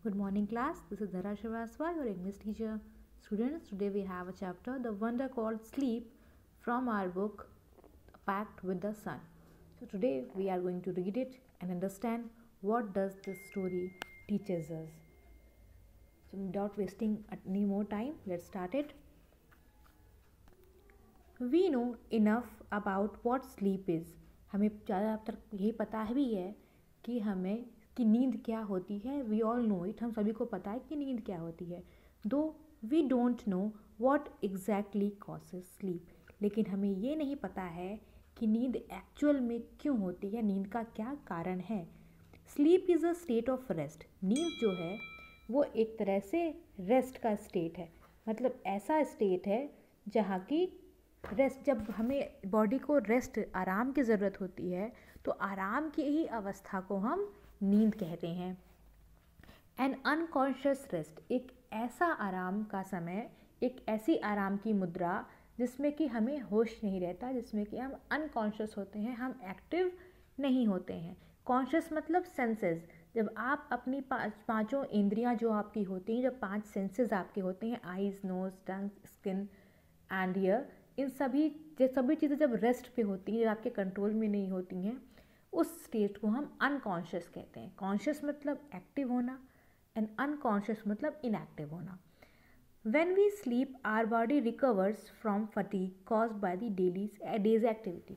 Good morning, class. This is Dhara Srivastava, your English teacher. Students, today we have a chapter, The Wonder Called Sleep, from our book, Pact with the Sun. So today we are going to read it and understand what does this story teaches us. So without wasting any more time, let's start it. We know enough about what sleep is. हमें ज़्यादातर यही पता भी है कि नींद क्या होती है. We all know it. हम सभी को पता है कि नींद क्या होती है. Though we don't know what exactly causes sleep. लेकिन हमें ये नहीं पता है कि नींद एक्चुअल में क्यों होती है, नींद का क्या कारण है. Sleep is a state of rest. नींद जो है वो एक तरह से रेस्ट का स्टेट है. मतलब ऐसा स्टेट है जहाँ की रेस्ट, जब हमें बॉडी को रेस्ट, आराम की ज़रूरत होती है, तो आराम की ही अवस्था को हम नींद कहते हैं. एन अनकॉन्शियस रेस्ट, एक ऐसा आराम का समय, एक ऐसी आराम की मुद्रा जिसमें कि हमें होश नहीं रहता, जिसमें कि हम अनकॉन्शियस होते हैं, हम एक्टिव नहीं होते हैं. कॉन्शियस मतलब सेंसेस. जब आप अपनी पांचों इंद्रियां जो आपकी होती हैं, जब 5 सेंसेस आपके होते हैं, eyes, nose, tongue, skin and ear, इन सभी चीज़ें जब रेस्ट पे होती हैं, जब आपके कंट्रोल में नहीं होती हैं, उस स्टेट को हम अनकॉन्शियस कहते हैं. कॉन्शियस मतलब एक्टिव होना एंड अनकॉन्शियस मतलब इनएक्टिव होना. When we sleep, our body recovers from fatigue caused by the day's activity.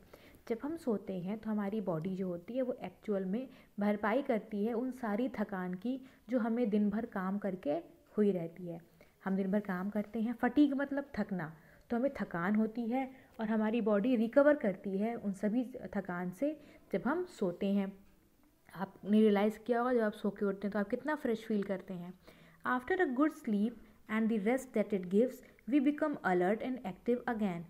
जब हम सोते हैं तो हमारी बॉडी जो होती है वो एक्चुअल में भरपाई करती है उन सारी थकान की जो हमें दिन भर काम करके हुई रहती है. हम दिन भर काम करते हैं, फटीग मतलब थकना, तो हमें थकान होती है और हमारी बॉडी रिकवर करती है उन सभी थकान से जब हम सोते हैं. आपने रियलाइज़ किया होगा जब आप सो के उठते हैं तो आप कितना फ्रेश फील करते हैं. After a good sleep and the rest that it gives we become alert and active again.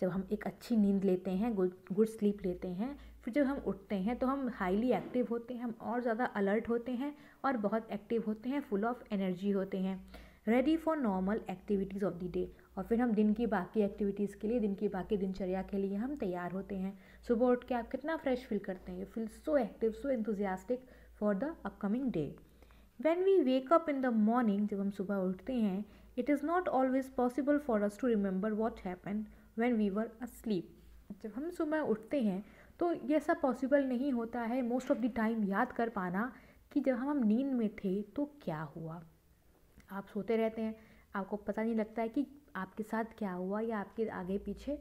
जब हम एक अच्छी नींद लेते हैं, गुड स्लीप लेते हैं, फिर जब हम उठते हैं तो हम हाईली एक्टिव होते हैं, हम और ज़्यादा अलर्ट होते हैं और बहुत एक्टिव होते हैं, फुल ऑफ एनर्जी होते हैं, ready for normal activities of the day. और फिर हम दिन की बाकी एक्टिविटीज़ के लिए, दिन की बाकी दिनचर्या के लिए हम तैयार होते हैं. सुबह उठ के आप कितना फ्रेश फील करते हैं, you feel so active, so enthusiastic for the upcoming day. When we wake up in the morning, जब हम सुबह उठते हैं, it is not always possible for us to remember what happened when we were asleep. जब हम सुबह उठते हैं तो ये ऐसा पॉसिबल नहीं होता है मोस्ट ऑफ द टाइम याद कर पाना कि जब हम नींद में थे तो क्या हुआ. आप सोते रहते हैं, आपको पता नहीं लगता है कि आपके साथ क्या हुआ या आपके आगे पीछे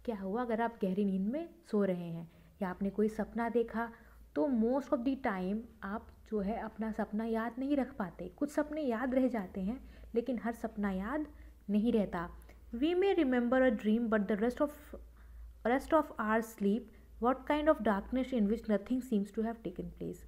क्या हुआ. अगर आप गहरी नींद में सो रहे हैं या आपने कोई सपना देखा तो मोस्ट ऑफ द टाइम आप जो है अपना सपना याद नहीं रख पाते. कुछ सपने याद रह जाते हैं लेकिन हर सपना याद नहीं रहता. We may remember a dream but the rest of our sleep what kind of darkness in which nothing seems to have taken place.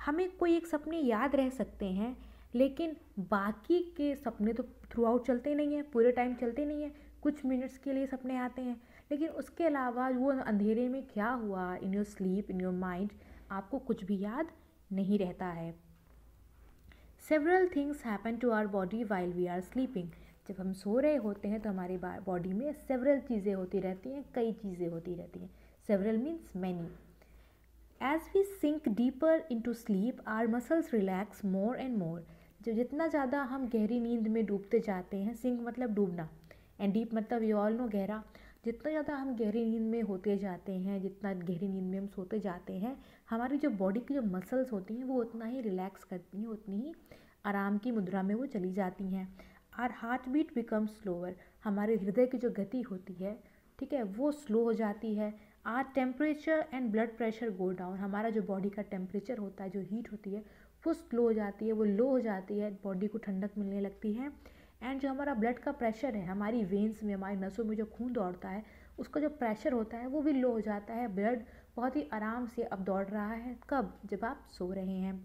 हमें कोई एक सपने याद रह सकते हैं लेकिन बाकी के सपने तो थ्रू आउट चलते नहीं हैं, पूरे टाइम चलते नहीं हैं, कुछ मिनट्स के लिए सपने आते हैं. लेकिन उसके अलावा वो अंधेरे में क्या हुआ in your sleep, in your mind, आपको कुछ भी याद नहीं रहता है. Several things happen to our body while we are sleeping. जब हम सो रहे होते हैं तो हमारी बॉडी में सेवरल चीज़ें होती रहती हैं, कई चीज़ें होती रहती हैं. Several means many. As we sink deeper into sleep our muscles relax more and more. जो जितना ज़्यादा हम गहरी नींद में डूबते जाते हैं, सिंक मतलब डूबना एंड डीप मतलब यू ऑल नो गहरा. जितना ज़्यादा हम गहरी नींद में होते जाते हैं, जितना गहरी नींद में हम सोते जाते हैं, हमारी जो बॉडी की जो मसल्स होती हैं वो उतना ही रिलैक्स करती हैं, उतनी ही आराम की मुद्रा में वो चली जाती हैं. Our heart beat become slower. हमारे हृदय की जो गति होती है, ठीक है, वो स्लो हो जाती है. Our temperature and blood pressure go down. हमारा जो बॉडी का टेम्परेचर होता है, जो हीट होती है, वो स्लो हो जाती है, वो लो हो जाती है, बॉडी को ठंडक मिलने लगती है. एंड जो हमारा ब्लड का प्रेशर है, हमारी वेन्स में, हमारी नसों में जो खून दौड़ता है, उसका जो प्रेशर होता है वो भी लो हो जाता है. ब्लड बहुत ही आराम से अब दौड़ रहा है. कब? जब आप सो रहे हैं.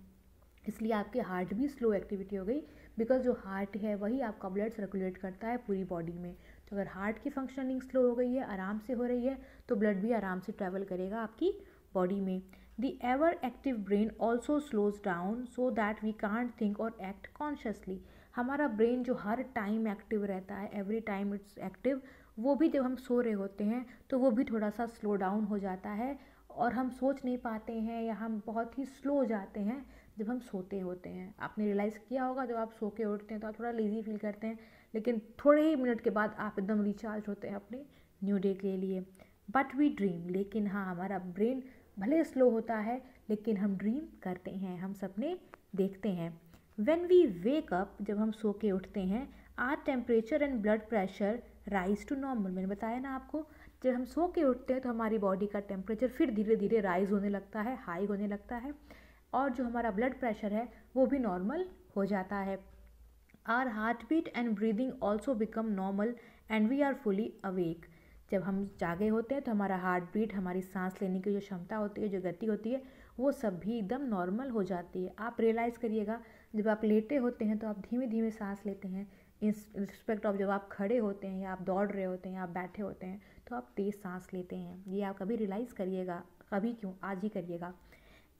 इसलिए आपके हार्ट भी स्लो एक्टिविटी हो गई, बिकॉज जो हार्ट है वही आपका ब्लड सर्कुलेट करता है पूरी बॉडी में. तो अगर हार्ट की फंक्शनिंग स्लो हो गई है, आराम से हो रही है, तो ब्लड भी आराम से ट्रैवल करेगा आपकी बॉडी में. The ever active brain also slows down so that we can't think or act consciously. हमारा ब्रेन जो हर टाइम एक्टिव रहता है, एवरी टाइम इट्स एक्टिव, वो भी जब हम सो रहे होते हैं तो वो भी थोड़ा सा स्लो डाउन हो जाता है और हम सोच नहीं पाते हैं या हम बहुत ही स्लो हो जाते हैं जब हम सोते होते हैं। आपने रियलाइज़ किया होगा जब आप सो के उठते हैं तो आप थोड़ा लेज़ी फील करते हैं, लेकिन थोड़े ही मिनट के बाद आप एकदम रिचार्ज होते हैं अपने न्यू डे के लिए। बट वी ड्रीम, लेकिन हाँ, हमारा ब्रेन भले स्लो होता है लेकिन हम ड्रीम करते हैं, हम सपने देखते हैं। व्हेन वी वेक अप, जब हम सो के उठते हैं, our temperature and blood pressure rise to normal. मैंने बताया ना आपको, जब हम सो के उठते हैं तो हमारी बॉडी का टेम्परेचर फिर धीरे धीरे राइज होने लगता है, हाई होने लगता है, और जो हमारा ब्लड प्रेशर है वो भी नॉर्मल हो जाता है। Our heart beat and breathing also become normal and we are fully awake. जब हम जागे होते हैं तो हमारा हार्ट बीट, हमारी सांस लेने की जो क्षमता होती है, जो गति होती है, वो सब भी एकदम नॉर्मल हो जाती है। आप रियलाइज़ करिएगा जब आप लेटे होते हैं तो आप धीमे धीमे सांस लेते हैं, इन रिस्पेक्ट ऑफ जब आप खड़े होते हैं या आप दौड़ रहे होते हैं या आप बैठे होते हैं तो आप तेज़ सांस लेते हैं। ये आप कभी रियलाइज़ करिएगा, कभी क्यों, आज ही करिएगा।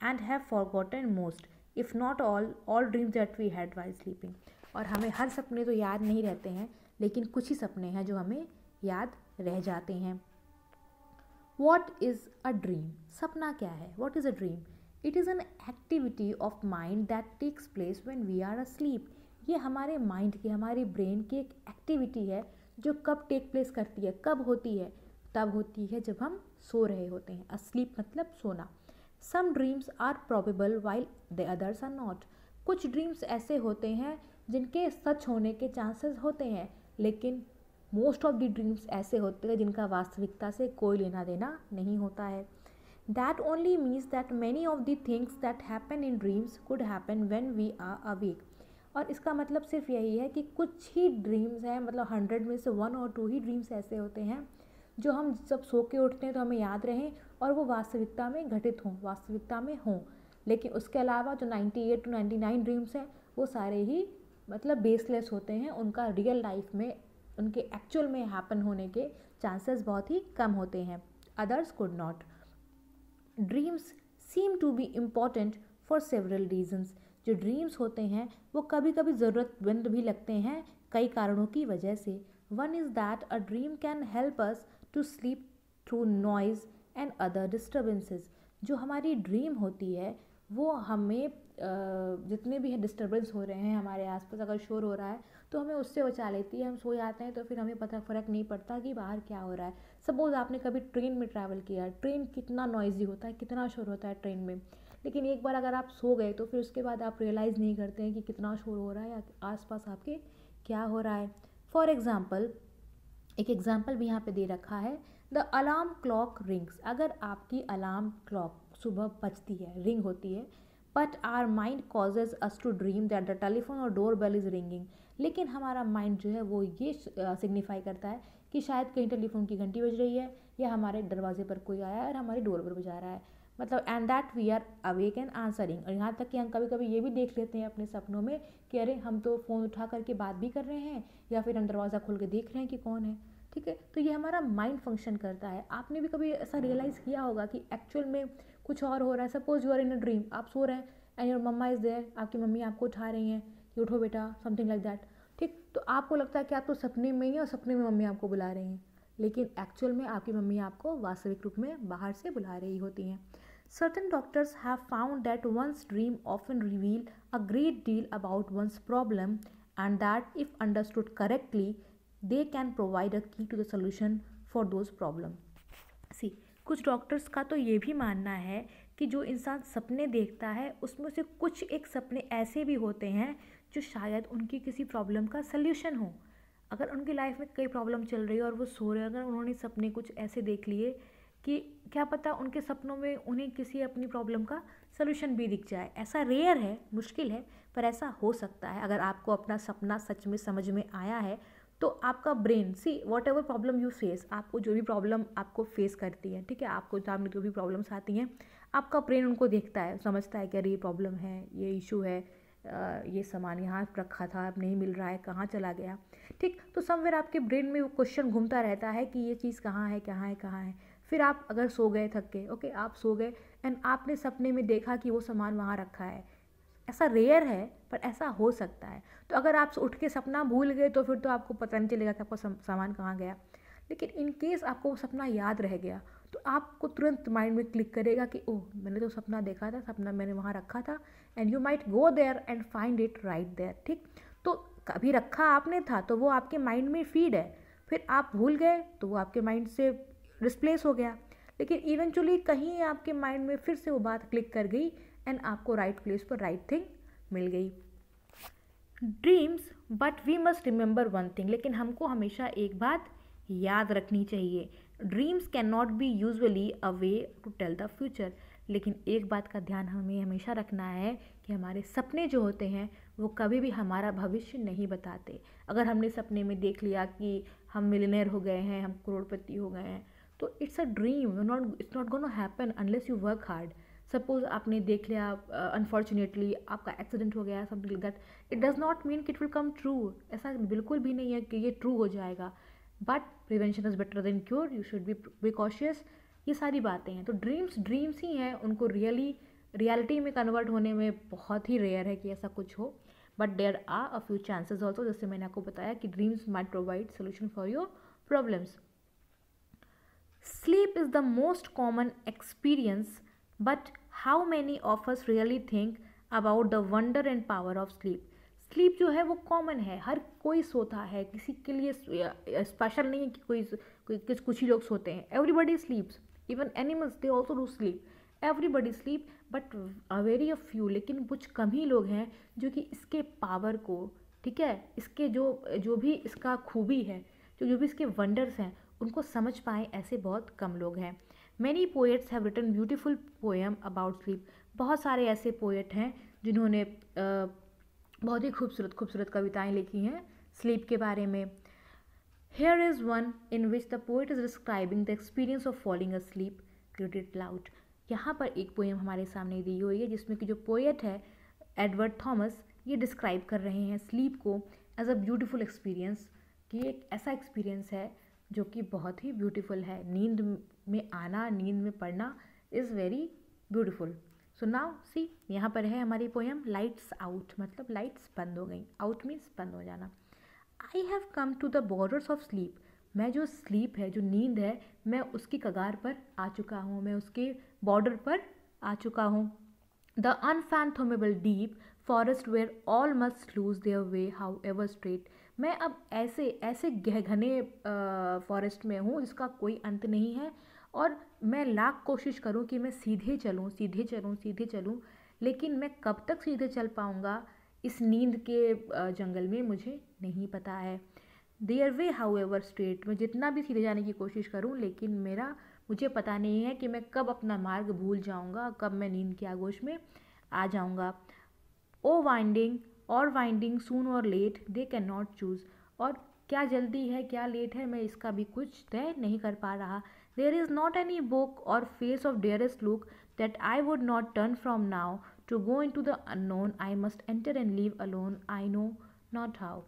And have forgotten most if not all dreams that we had while sleeping. और हमें हर सपने तो याद नहीं रहते हैं, लेकिन कुछ ही सपने हैं जो हमें याद रह जाते हैं। What is a dream? सपना क्या है? What is a dream? It is an activity of mind that takes place when we are asleep. ये हमारे माइंड की, हमारे ब्रेन की एक एक्टिविटी है जो कब टेक प्लेस करती है, कब होती है? तब होती है जब हम सो रहे होते हैं। अस्लीप मतलब सोना। Some dreams are probable while the others are not. कुछ ड्रीम्स ऐसे होते हैं जिनके सच होने के चांसेस होते हैं, लेकिन मोस्ट ऑफ द ड्रीम्स ऐसे होते हैं जिनका वास्तविकता से कोई लेना देना नहीं होता है। That only means that many of the things that happen in dreams could happen when we are awake. और इसका मतलब सिर्फ यही है कि कुछ ही ड्रीम्स हैं, मतलब 100 में से 1 और 2 ही ड्रीम्स ऐसे होते हैं जो हम जब सो के उठते हैं तो हमें याद रहें और वो वास्तविकता में घटित हों, वास्तविकता में हों। लेकिन उसके अलावा जो 98 to 99 ड्रीम्स हैं वो सारे ही मतलब बेसलेस होते हैं, उनका रियल लाइफ में, उनके एक्चुअल में हैपन होने के चांसेस बहुत ही कम होते हैं। Others could not. Dreams seem to be important for several reasons. जो ड्रीम्स होते हैं वो कभी कभी ज़रूरतमंद भी लगते हैं कई कारणों की वजह से। One is that a dream can help us to sleep through noise and other disturbances. जो हमारी ड्रीम होती है वो हमें जितने भी डिस्टर्बेंस हो रहे हैं हमारे आसपास, अगर शोर हो रहा है तो हमें उससे बचा लेती है। हम सो जाते हैं तो फिर हमें फ़र्क नहीं पड़ता कि बाहर क्या हो रहा है। सपोज़ आपने कभी ट्रेन में ट्रैवल किया, ट्रेन कितना नॉइज़ी होता है, कितना शोर होता है ट्रेन में, लेकिन एक बार अगर आप सो गए तो फिर उसके बाद आप रियलाइज़ नहीं करते हैं कि कितना शोर हो रहा है या आसपास आपके क्या हो रहा है। फॉर एग्ज़ाम्पल, एक एग्जाम्पल भी यहाँ पे दे रखा है, द अलार्म क्लॉक रिंग्स। अगर आपकी अलार्म क्लॉक सुबह बजती है, रिंग होती है, but our mind causes us to dream that the telephone or door bell is ringing. लेकिन हमारा माइंड जो है वो ये सिग्निफाई करता है कि शायद कहीं टेलीफोन की घंटी बज रही है या हमारे दरवाजे पर कोई आया है और हमारी डोर पर बजा रहा है, मतलब and that we are awake and answering. और यहाँ तक कि हम कभी कभी ये भी देख लेते हैं अपने सपनों में कि अरे हम तो फ़ोन उठा करके बात भी कर रहे हैं या फिर हम दरवाज़ा खोल के देख रहे हैं कि कौन है। ठीक है, तो ये हमारा माइंड फंक्शन करता है। आपने भी कभी ऐसा रियलाइज़ किया होगा कि एक्चुअल में कुछ और हो रहा है। Suppose you are in a dream, आप सो रहे हैं and your mamma is there, आपकी मम्मी आपको उठा रही हैं कि उठो बेटा, समथिंग लाइक दैट। ठीक, तो आपको लगता है कि आप तो सपने में ही हैं और सपने में मम्मी आपको बुला रही हैं, लेकिन एक्चुअल में आपकी मम्मी आपको वास्तविक रूप में बाहर से बुला रही होती हैं। Certain doctors have found that one's dream often reveal a great deal about one's problem and that if understood correctly, they can provide a key to the solution for those problems. See, कुछ doctors का तो ये भी मानना है कि जो इंसान सपने देखता है उसमें से कुछ एक सपने ऐसे भी होते हैं जो शायद उनकी किसी प्रॉब्लम का सल्यूशन हो। अगर उनकी लाइफ में कई प्रॉब्लम चल रही है और वो सो रहे हैं, अगर उन्होंने सपने कुछ ऐसे देख लिए कि क्या पता उनके सपनों में उन्हें किसी अपनी प्रॉब्लम का सलूशन भी दिख जाए। ऐसा रेयर है, मुश्किल है, पर ऐसा हो सकता है। अगर आपको अपना सपना सच में समझ में आया है तो आपका brain, see what ever problem you face, आपको जो भी प्रॉब्लम आपको फेस करती है, ठीक है, आपको सामने जो भी प्रॉब्लम्स आती हैं, आपका ब्रेन उनको देखता है, समझता है कि अरे ये प्रॉब्लम है, ये इशू है, ये सामान यहाँ रखा था अब नहीं मिल रहा है, कहाँ चला गया। ठीक, तो समवेयर आपके ब्रेन में वो क्वेश्चन घूमता रहता है कि ये चीज़ कहाँ है, कहाँ है, कहाँ है। फिर आप अगर सो गए थक के, ओके, आप सो गए एंड आपने सपने में देखा कि वो सामान वहाँ रखा है। ऐसा रेयर है पर ऐसा हो सकता है। तो अगर आप उठ के सपना भूल गए तो फिर तो आपको पता नहीं चलेगा कि आपका सामान कहाँ गया। लेकिन इन केस आपको वो सपना याद रह गया तो आपको तुरंत माइंड में क्लिक करेगा कि ओह मैंने तो सपना देखा था, सपना मैंने वहाँ रखा था, and you might go there and find it right there, ठीक। तो कभी रखा आपने था तो वो आपके माइंड में फीड है, फिर आप भूल गए तो वो आपके माइंड से डिस्प्लेस हो गया, लेकिन इवेंचुअली कहीं आपके माइंड में फिर से वो बात क्लिक कर गई एंड आपको राइट प्लेस पर राइट थिंग मिल गई। Dreams, but we must remember one thing, लेकिन हमको हमेशा एक बात याद रखनी चाहिए, dreams can not be usually a way to tell the future. लेकिन एक बात का ध्यान हमें हमेशा रखना है कि हमारे सपने जो होते हैं वो कभी भी हमारा भविष्य नहीं बताते। अगर हमने सपने में देख लिया कि हम मिलियनेयर हो गए हैं, हम करोड़पति हो गए हैं, तो it's a dream, it's not gonna happen unless you work hard. Suppose आपने देख लिया अनफॉर्चुनेटली आपका एक्सीडेंट हो गया, something like that, it does not mean कि इट विल कम ट्रू। ऐसा बिल्कुल भी नहीं है कि ये ट्रू हो जाएगा, but prevention is better than cure, you should be cautious. ये सारी बातें हैं। तो ड्रीम्स ही हैं, उनको रियलिटी में कन्वर्ट होने में बहुत ही रेयर है कि ऐसा कुछ हो, but there are a few chances also, जैसे मैंने आपको बताया कि dreams might provide solution for your problems. Sleep is the most common experience, but how many of us really think about the wonder and power of sleep? Sleep जो है वो common है, हर कोई सोता है, किसी के लिए स्पेशल नहीं है कि कुछ ही लोग सोते हैं। Everybody स्लीप्स, even animals they also do sleep, everybody sleep, but very a few, लेकिन कुछ कम ही लोग हैं जो कि इसके पावर को, ठीक है, इसके जो भी इसका खूबी है, जो भी इसके वंडर्स हैं, उनको समझ पाए, ऐसे बहुत कम लोग हैं। Many poets have written beautiful poem about sleep. बहुत सारे ऐसे पोएट हैं जिन्होंने बहुत ही खूबसूरत खूबसूरत कविताएं लिखी हैं स्लीप के बारे में। Here is one in which the poet is describing the experience of falling a slip, read it loud. यहाँ पर एक पोएम हमारे सामने दी हुई है जिसमें कि जो पोएट है एडवर्ड थॉमस, ये डिस्क्राइब कर रहे हैं स्लीप को एज अ ब्यूटीफुल एक्सपीरियंस, कि एक ऐसा एक्सपीरियंस है जो कि बहुत ही ब्यूटीफुल है। नींद में आना, नींद में पढ़ना is very beautiful. So now see, यहाँ पर है हमारी पोएम लाइट्स आउट, मतलब लाइट्स बंद हो गई, आउट मीन्स बंद हो जाना। I have come to the borders of sleep, मैं जो स्लीप है, जो नींद है, मैं उसकी कगार पर आ चुका हूँ, मैं उसके बॉर्डर पर आ चुका हूँ। The unfathomable deep forest where all must lose their way however straight, मैं अब ऐसे घने फॉरेस्ट में हूँ जिसका कोई अंत नहीं है, और मैं लाख कोशिश करूँ कि मैं सीधे चलूँ, लेकिन मैं कब तक सीधे चल पाऊँगा इस नींद के जंगल में, मुझे नहीं पता है। There way however straight, मैं जितना भी सीधे जाने की कोशिश करूँ, लेकिन मुझे पता नहीं है कि मैं कब अपना मार्ग भूल जाऊँगा, कब मैं नींद के आगोश में आ जाऊँगा। ओ winding soon or late they cannot choose, और क्या जल्दी है क्या लेट है, मैं इसका भी कुछ तय नहीं कर पा रहा। There is not any book or face of dearest look that I would not turn from now to go into the unknown, I must enter and leave alone, I know not how.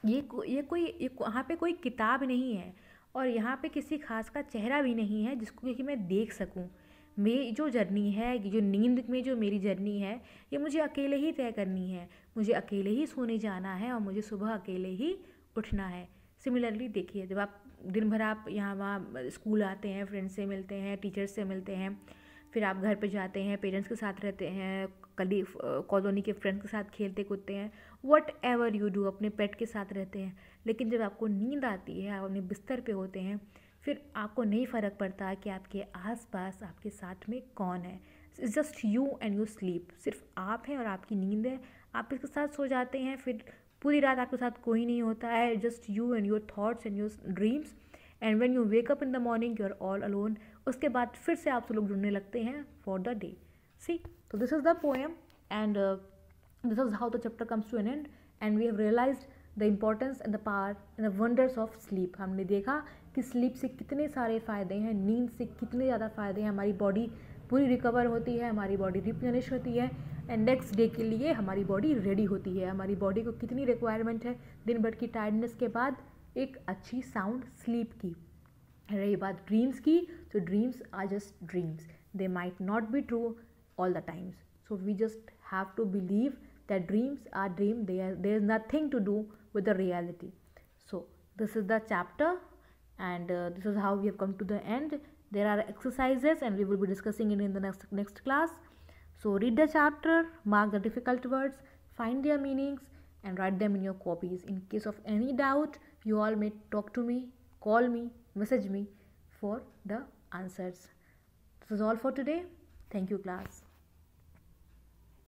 यहाँ पे कोई किताब नहीं है, और यहाँ पे किसी खास का चेहरा भी नहीं है जिसको कि मैं देख सकूँ। मेरी जो जर्नी है, जो नींद में जो मेरी जर्नी है, ये मुझे अकेले ही तय करनी है, मुझे अकेले ही सोने जाना है, और मुझे सुबह अकेले ही उठना है। सिमिलरली देखिए, जब आप दिन भर आप यहाँ वहाँ स्कूल आते हैं, फ्रेंड्स से मिलते हैं, टीचर्स से मिलते हैं, फिर आप घर पे जाते हैं, पेरेंट्स के साथ रहते हैं, कॉलोनी के फ्रेंड्स के साथ खेलते कूदते हैं, वट एवर यू डू, अपने पेट के साथ रहते हैं, लेकिन जब आपको नींद आती है, आप अपने बिस्तर पे होते हैं, फिर आपको नहीं फ़र्क पड़ता कि आपके आसपास आपके साथ में कौन है। It's just you and you sleep, सिर्फ आप हैं और आपकी नींद है, आप इसके साथ सो जाते हैं, फिर पूरी रात आपके साथ कोई नहीं होता है, just you and your thoughts and your dreams, and when you wake up in the morning you are all alone. उसके बाद फिर से आपसे लोग जुड़ने लगते हैं फॉर द डे। सी, तो this is the poem and this is how the chapter comes to an end, and we have realised the importance and the power and the wonders of sleep. हमने देखा कि sleep से कितने सारे फ़ायदे हैं, नींद से कितने ज़्यादा फ़ायदे हैं, हमारी बॉडी पूरी रिकवर होती है, हमारी बॉडी रिप्लेनिश होती है, एंड नेक्स्ट डे के लिए हमारी बॉडी रेडी होती है। हमारी बॉडी को कितनी रिक्वायरमेंट है दिन भर की टायर्डनेस के बाद एक अच्छी साउंड स्लीप की। रही बात ड्रीम्स की, तो dreams are just dreams, they might not be true all the times, so we just have to believe that dreams are dream, there is nothing to do with the reality. So this is the chapter, and this is how we have come to the end, There are exercises and we will be discussing it in the next class. So read the chapter, mark the difficult words, find their meanings and write them in your copies. In case of any doubt, you all may talk to me, call me, message me for the answers. This is all for today. Thank you, class.